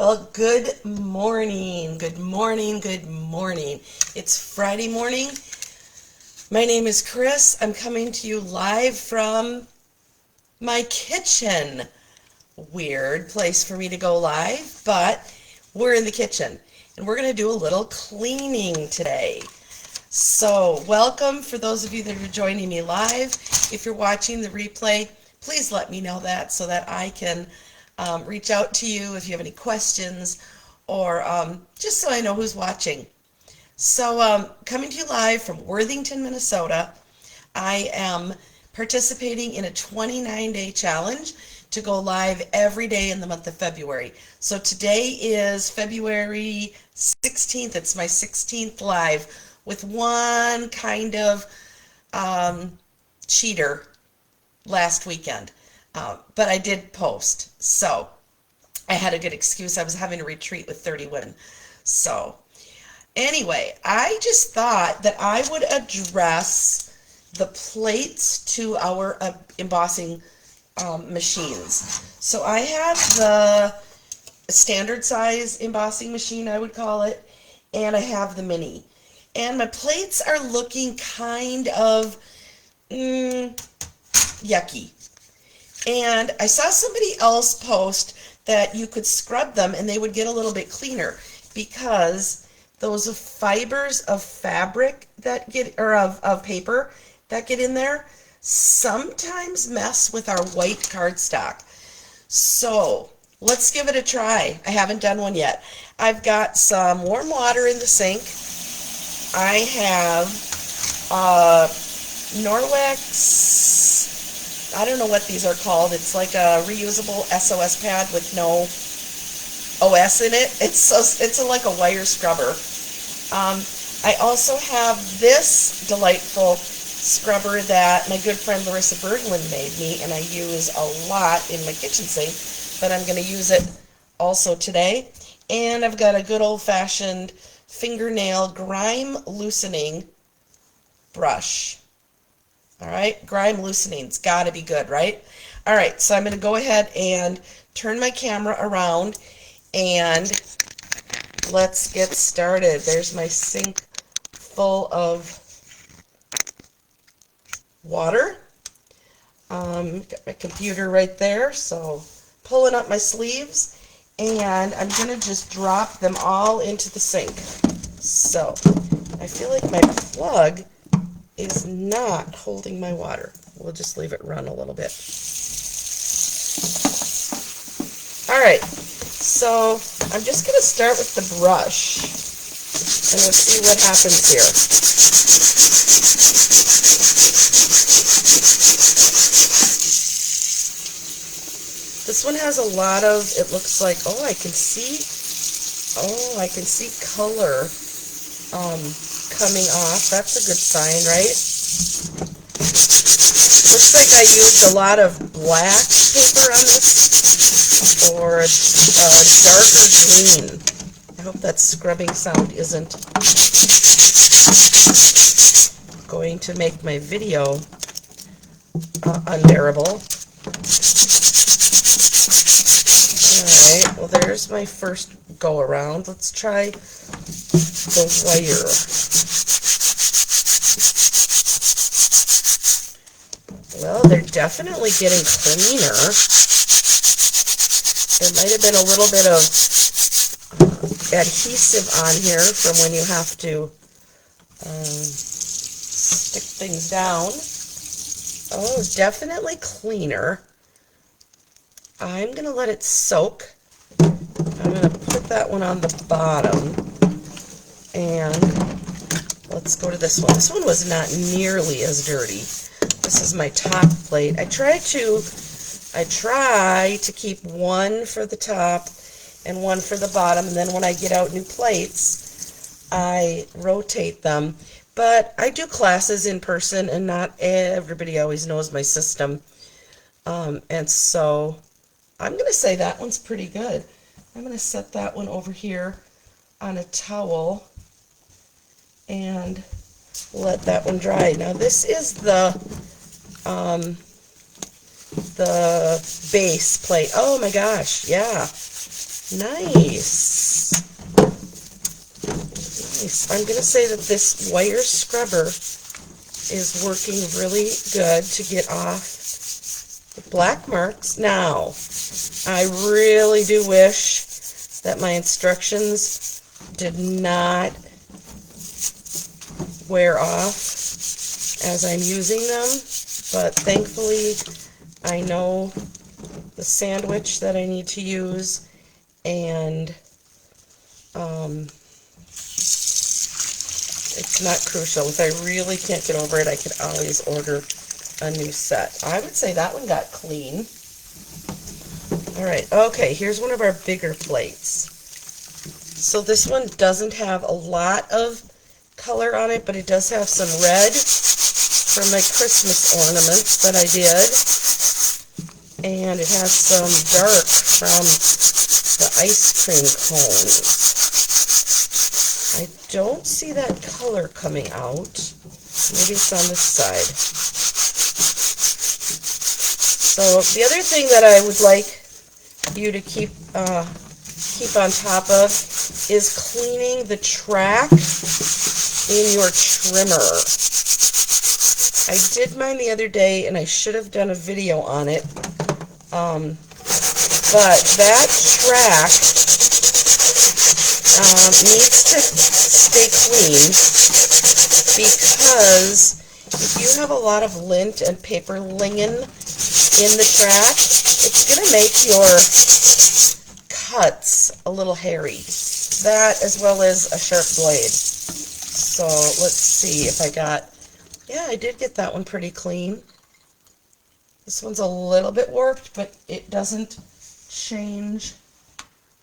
Well, good morning, good morning, good morning. It's Friday morning. My name is Chris. I'm coming to you live from my kitchen. Weird place for me to go live, but we're in the kitchen and we're going to do a little cleaning today. So welcome for those of you that are joining me live. If you're watching the replay, please let me know that so that I can reach out to you if you have any questions or just so I know who's watching. So coming to you live from Worthington, Minnesota, I am participating in a 29-day challenge to go live every day in the month of February. So today is February 16th. It's my 16th live with one kind of cheater last weekend. But I did post, so I had a good excuse. I was having a retreat with 30 women. So anyway, I just thought that I would address the plates to our embossing machines. So I have the standard size embossing machine, I would call it, and I have the mini. And my plates are looking kind of yucky. And I saw somebody else post that you could scrub them and they would get a little bit cleaner because those fibers of fabric that get, or of paper that get in there sometimes mess with our white cardstock. So let's give it a try. I haven't done one yet. I've got some warm water in the sink. I have Norwex, I don't know what these are called. It's like a reusable SOS pad with no OS in it. It's like a wire scrubber. I also have this delightful scrubber that my good friend Larissa Berglund made me, and I use a lot in my kitchen sink, but I'm going to use it also today. And I've got a good old-fashioned fingernail grime loosening brush. All right, grime loosening's got to be good, right? All right, so I'm going to go ahead and turn my camera around and let's get started. There's my sink full of water. Got my computer right there, so pulling up my sleeves, and I'm going to just drop them all into the sink. So I feel like my plug is not holding my water. We'll just leave it run a little bit. All right, so I'm just going to start with the brush, and we'll see what happens here. This one has a lot of, it looks like, I can see color coming off. That's a good sign, right? Looks like I used a lot of black paper on this, or darker green. I hope that scrubbing sound isn't going to make my video unbearable. Alright, well there's my first go around. Let's try the wire. Well, they're definitely getting cleaner. There might have been a little bit of adhesive on here from when you have to stick things down. Oh, definitely cleaner. I'm going to let it soak. I'm going to put that one on the bottom. And let's go to this one. This one was not nearly as dirty. This is my top plate. I try to keep one for the top and one for the bottom, and then when I get out new plates, I rotate them. But I do classes in person, and not everybody always knows my system. And so I'm going to say that one's pretty good. I'm going to set that one over here on a towel and let that one dry. Now this is the base plate. Oh my gosh, yeah. Nice. Nice. I'm going to say that this wire scrubber is working really good to get off the black marks. Now, I really do wish that my instructions did not wear off as I'm using them, but thankfully I know the sandwich that I need to use, and it's not crucial. If I really can't get over it, I could always order a new set. I would say that one got clean. Alright, okay, here's one of our bigger plates. So this one doesn't have a lot of color on it, but it does have some red from my Christmas ornaments that I did. And it has some dark from the ice cream cones. I don't see that color coming out. Maybe it's on this side. So the other thing that I would like you to keep on top of is cleaning the track in your trimmer. I did mine the other day, and I should have done a video on it. But that track needs to stay clean, because if you have a lot of lint and paper linen in the track, it's going to make your cuts a little hairy. That, as well as a sharp blade. So let's see if I got, yeah, I did get that one pretty clean. This one's a little bit warped, but it doesn't change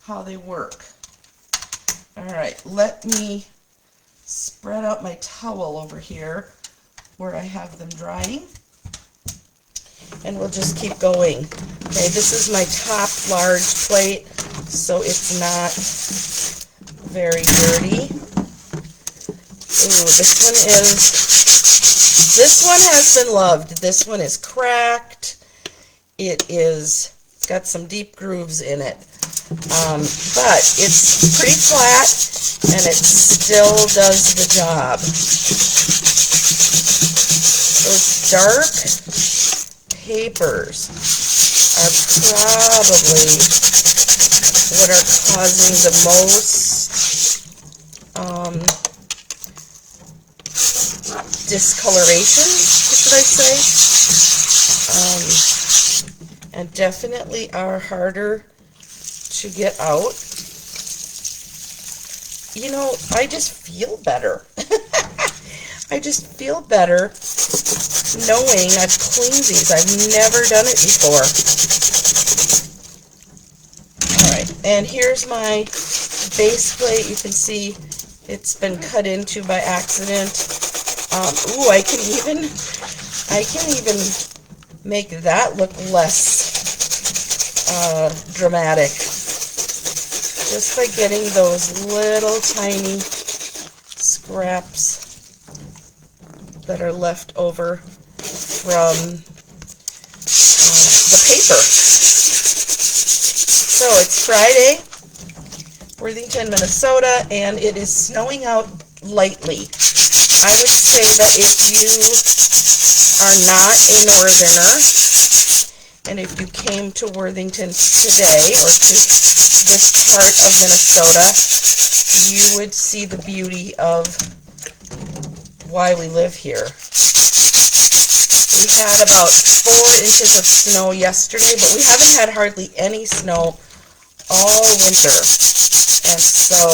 how they work. Alright, let me spread out my towel over here where I have them drying, and we'll just keep going. Okay, this is my top large plate, so it's not very dirty. Ooh, this one has been loved. This one is cracked. It's got some deep grooves in it. But it's pretty flat, and it still does the job. Those dark papers are probably what are causing the most discoloration, should I say, and definitely are harder to get out. You know, I just feel better. I just feel better knowing I've cleaned these. I've never done it before. Alright, and here's my base plate. You can see it's been cut into by accident. Ooh, I can even make that look less dramatic, just by getting those little tiny scraps that are left over from the paper. So it's Friday, Worthington, Minnesota, and it is snowing out lightly. I would say that if you are not a northerner, and if you came to Worthington today, or to this part of Minnesota, you would see the beauty of why we live here. We had about 4 inches of snow yesterday, but we haven't had hardly any snow all winter. And so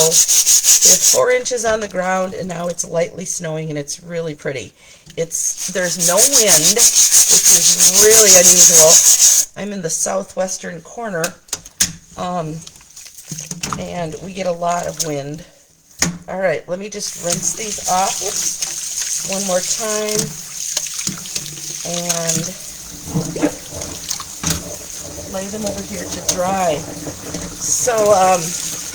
we have 4 inches on the ground, and now it's lightly snowing, and it's really pretty. There's no wind, which is really unusual. I'm in the southwestern corner, and we get a lot of wind. All right, let me just rinse these off one more time, and lay them over here to dry. So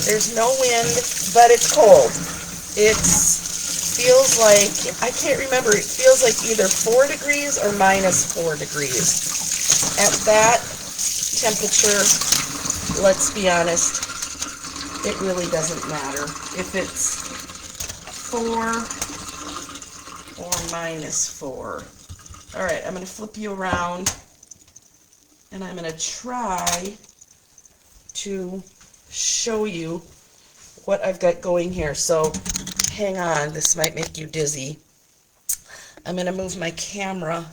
there's no wind, but it's cold. It feels like, I can't remember, it feels like either 4 degrees or -4 degrees. At that temperature, let's be honest, it really doesn't matter if it's 4 or minus 4. All right, I'm going to flip you around, and I'm going to try to show you what I've got going here. So hang on, this might make you dizzy. I'm going to move my camera,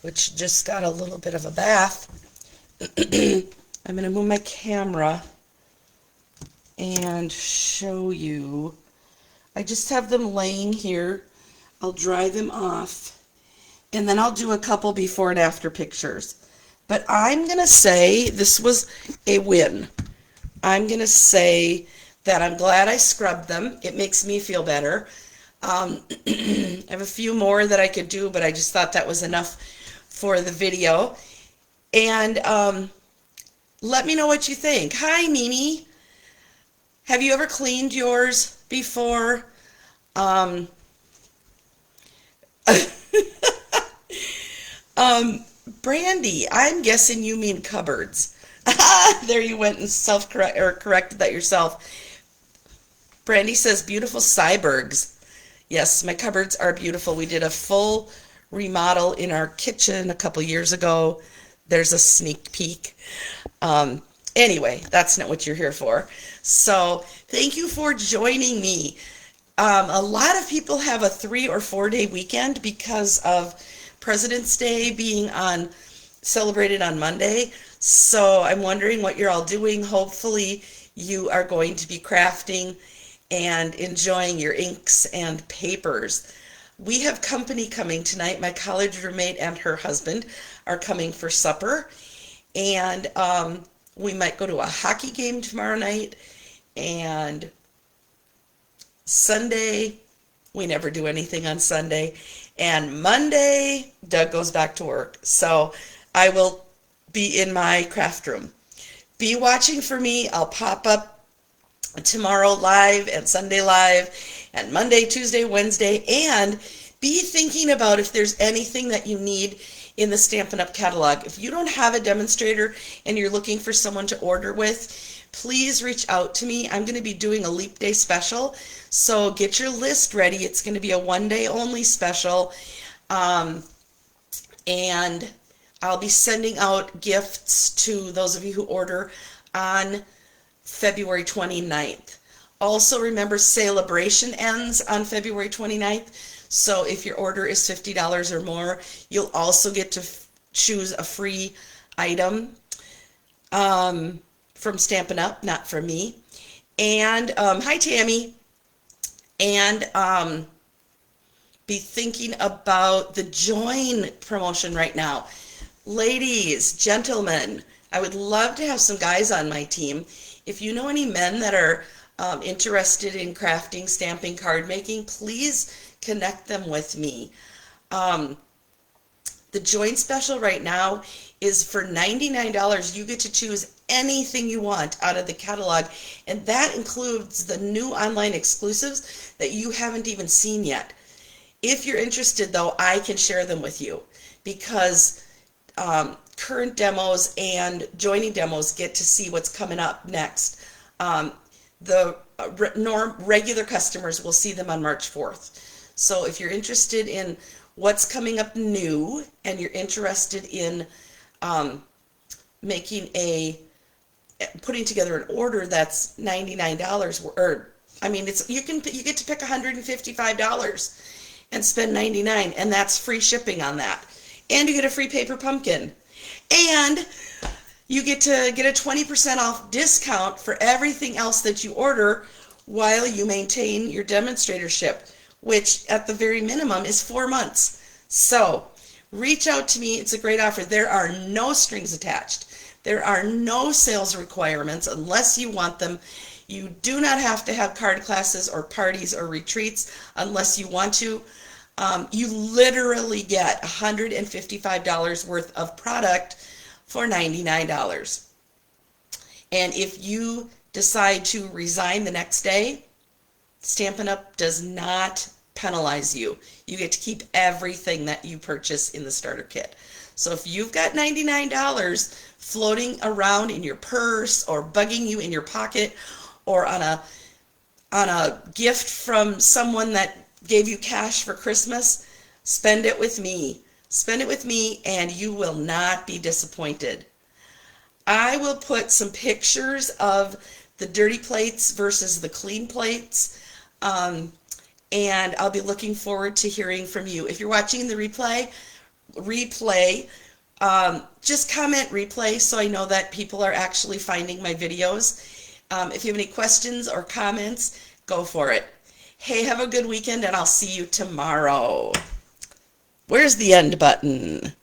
which just got a little bit of a bath. I'm going to move my camera and show you. I just have them laying here. I'll dry them off, and then I'll do a couple before and after pictures. But I'm going to say this was a win. I'm going to say that I'm glad I scrubbed them. It makes me feel better. I have a few more that I could do, but I just thought that was enough for the video. And let me know what you think. Hi, Mimi. Have you ever cleaned yours before? Brandy, I'm guessing you mean cupboards. There you went and corrected that yourself. Brandy says beautiful cybergs. Yes, my cupboards are beautiful. We did a full remodel in our kitchen a couple years ago. There's a sneak peek. Anyway, that's not what you're here for. So thank you for joining me. A lot of people have a 3 or 4 day weekend because of President's Day being celebrated on Monday. So I'm wondering what you're all doing. Hopefully you are going to be crafting and enjoying your inks and papers. We have company coming tonight. My college roommate and her husband are coming for supper, and we might go to a hockey game tomorrow night. And Sunday, we never do anything on Sunday. And Monday, Doug goes back to work. So I will be in my craft room. Be watching for me. I'll pop up tomorrow live and Sunday live and Monday, Tuesday, Wednesday, and be thinking about if there's anything that you need in the Stampin' Up! Catalog. If you don't have a demonstrator and you're looking for someone to order with, please reach out to me. I'm going to be doing a Leap Day special, so get your list ready. It's going to be a 1-day only special, and I'll be sending out gifts to those of you who order on February 29th. Also, remember, Celebration ends on February 29th, so if your order is $50 or more, you'll also get to choose a free item from Stampin' Up!, not from me. And hi, Tammy. And be thinking about the Join promotion right now. Ladies, gentlemen, I would love to have some guys on my team. If you know any men that are interested in crafting, stamping, card making, please connect them with me. The Join special right now is for $99. You get to choose anything you want out of the catalog, and that includes the new online exclusives that you haven't even seen yet. If you're interested, though, I can share them with you, because current demos and joining demos get to see what's coming up next. The regular customers will see them on March 4th. So if you're interested in what's coming up new and you're interested in putting together an order that's $99, or I mean, you get to pick $155 and spend $99, and that's free shipping on that, and you get a free paper pumpkin, and you get to get a 20% off discount for everything else that you order while you maintain your demonstratorship, which at the very minimum is 4 months. So reach out to me. It's a great offer. There are no strings attached. There are no sales requirements unless you want them. You do not have to have card classes or parties or retreats unless you want to. You literally get $155 worth of product for $99. And if you decide to resign the next day, Stampin' Up! Does not penalize you. You get to keep everything that you purchase in the starter kit. So if you've got $99 floating around in your purse or bugging you in your pocket, or on a gift from someone that gave you cash for Christmas, spend it with me. Spend it with me and you will not be disappointed. I will put some pictures of the dirty plates versus the clean plates, and I'll be looking forward to hearing from you. If you're watching the replay, just comment replay so I know that people are actually finding my videos. If you have any questions or comments, go for it. Hey, have a good weekend, and I'll see you tomorrow. Where's the end button?